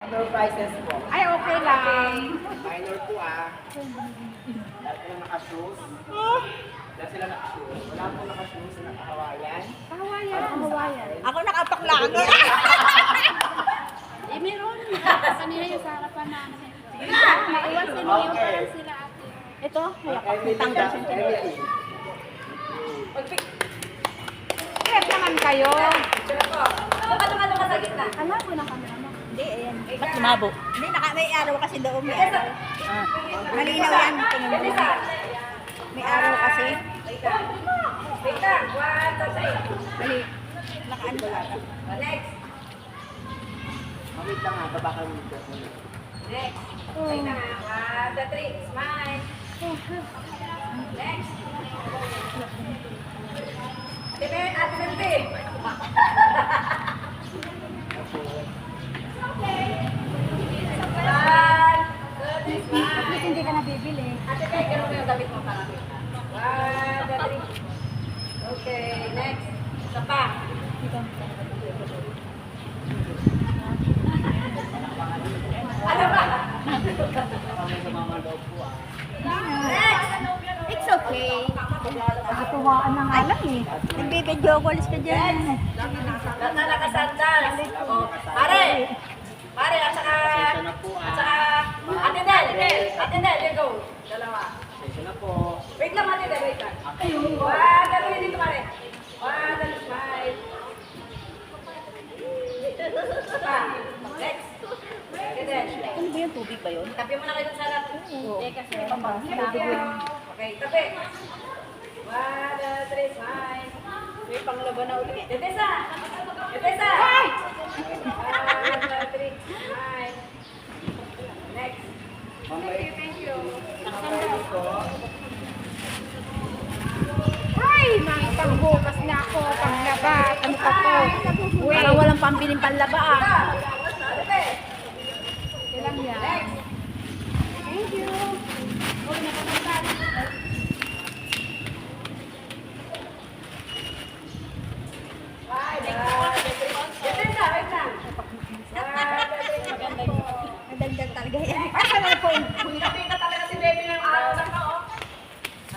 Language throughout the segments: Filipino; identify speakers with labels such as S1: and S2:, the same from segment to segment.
S1: Minor prices po.
S2: Ay, okay lang.
S1: Minor po Lahat sila naka-shoes. Lahat sila naka-shoes. Wala po naka-shoes na naka-Hawaiian.
S2: Hawayan.
S3: Ako nakapaklano.
S2: Eh, meron. Kanina yung sa harapan namin. Maiwan sila yung parang sila ate.
S3: Ito,
S1: Emily, Emily.
S2: Kaya naman kayo.
S3: Tuka sa gitna.
S2: Alam mo na kami.
S3: Hindi, ayan. Ba't lumabo? Hindi, may araw kasi doon. May araw. Malinaw yan. Tingnan mo. May araw kasi.
S4: Wait lang. 1, 2, 3.
S3: Mali. Nakaano ba?
S4: Next.
S1: Wait lang baba ka ng
S4: Next. Wait lang 1, 2, 3. Smile. Next. Ate Bente.
S3: At least hindi ka nabibili.
S4: Ate Bente, ganun mo yung damit mo para. 1, 2, 3. Okay, next. Isa pa. Ano ba? Next.
S3: It's okay.
S2: Nakatuwaan na nga lang eh.
S3: Nagbibidyo calls ka dyan.
S4: Lahat na nakasandal. Oh, pare. Pare, at saka... Ate Del, you go. Dalawa.
S1: Session na po.
S4: Wait lang, Ate Del, wait lang. One, dalawa dito, pare. One, dalawa, smile. Pa. Next. Ate Del.
S3: Ano ba yung tubig ba yun?
S4: Tabi mo na kayo sa harap.
S3: Eh, kasi
S4: Okay, tabi. One, two, three, smile.
S3: may panglaban na ulit.
S4: Tetesa! Tetesa! One, two, three, smile. Next.
S1: Thank you.
S2: Ay, mga pangbukas na ako. Panglaba. Ano pa to?
S3: Parang walang pambiling panlaba ah.
S4: Ate.
S2: Ilang yan.
S4: Next.
S2: Thank you.
S4: Tetesa, wait lang.
S3: Nadagdag talaga yan.
S2: Asan na po?
S4: Pinapita talaga si baby ng araw na to.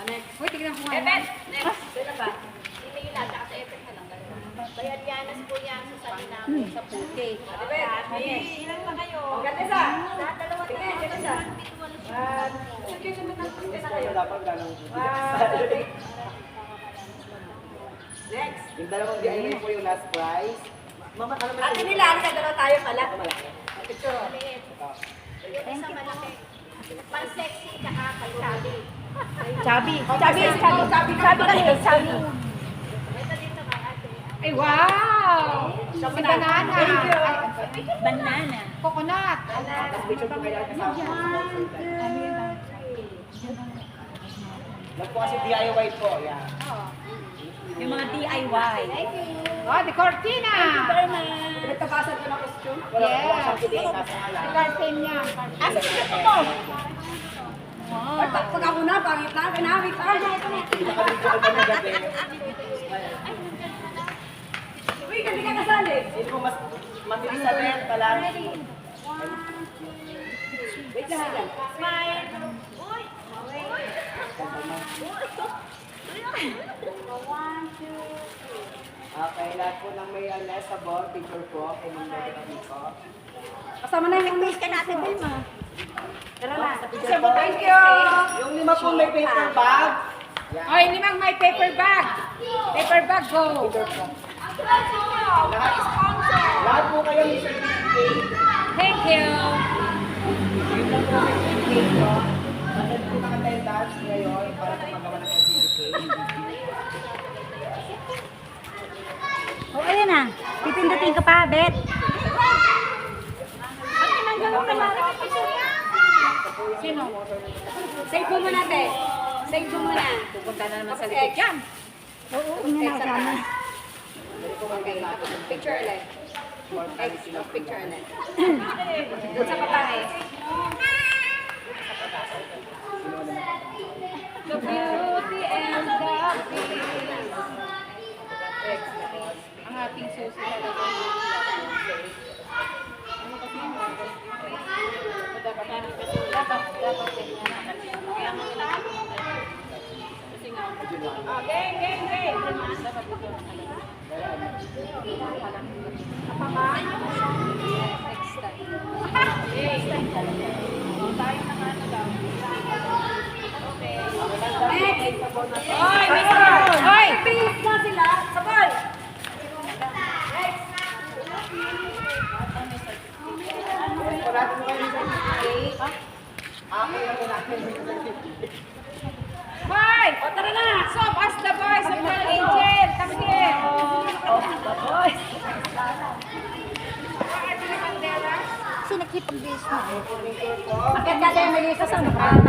S4: Next.
S2: Uy, tignan ko nga.
S4: Ebet! Next. Sino ba?
S3: Bayanianas po yan sa sabi namin sa puke.
S4: Ebet! Ilan na kayo? Tetesa! Sige, Tetesa. One. Sige, Tetesa kayo.
S1: Dapat ganun.
S4: One, two, three. Next.
S1: Yung dalawang DIY po yung last prize. Mama, ano ba?
S4: Ate nila, dalawa tayo pala. Picture.
S3: Thank you.
S4: Pan-sexy, tsaka pag-sabi.
S3: Chubby. Chubby. Chubby kasi. Chubby.
S2: Ay, wow! Si banana. Ay,
S3: Banana.
S2: coconut.
S1: Tapos picture po kayo kasama. Yan po kasi DIY po. Yan.
S3: Yung mga DIY.
S2: Oh, the cortina.
S4: Nagtapasan ko ng costume.
S1: Wala
S2: Yes.
S1: po siyang kiting nasa
S2: The
S1: alam.
S2: curtain niya.
S3: Asa ito mo?
S4: Pag ako na, pangit na, pinamit. Ay, ito na.
S1: Pinaka-video ko pa na gabi.
S4: Uy, hindi ka kasali.
S1: Sino po mas mabilis sa bed pala?
S4: Wait lang. Smile.
S1: Okay, lahat po ng may sa board, picture po, kay Ma'am Loretta dito.
S4: Kasama na yung
S3: Miss ka natin, Vilma.
S4: Tara na.
S1: Picture po, thank you! Yung lima po may paper bag. Yan.
S2: Oh, limang may paper bag. Paper bag, go.
S1: Picture po. Lahat po kayo may certificate.
S2: Thank you.
S1: Yun lang po may certificate po. Maganda po ng attendance ngayon para po magawa ng certificate.
S3: Oh, ayan na. Pipindutin ka pa, Bet.
S2: Sino?
S4: Save mo muna, te. Save mo muna.
S2: Pupunta na naman sa likod yan.
S3: Oo, yun na kasama.
S4: Picture ulit. Picture ulit. Sa babae.
S2: The beauty and the beast. Ang ating susi talaga. Ano kasi
S4: Hoy, mister! Hoy! Please na sila! Sabay!
S1: Wala ko kayo sa ako yung wala kayo sa
S4: Hoy! O tara na! Sob, as the boys of the angel! Come here! The boys!
S3: Sinakipag-bis na.
S4: Akit ka din, Melissa, sa mukha.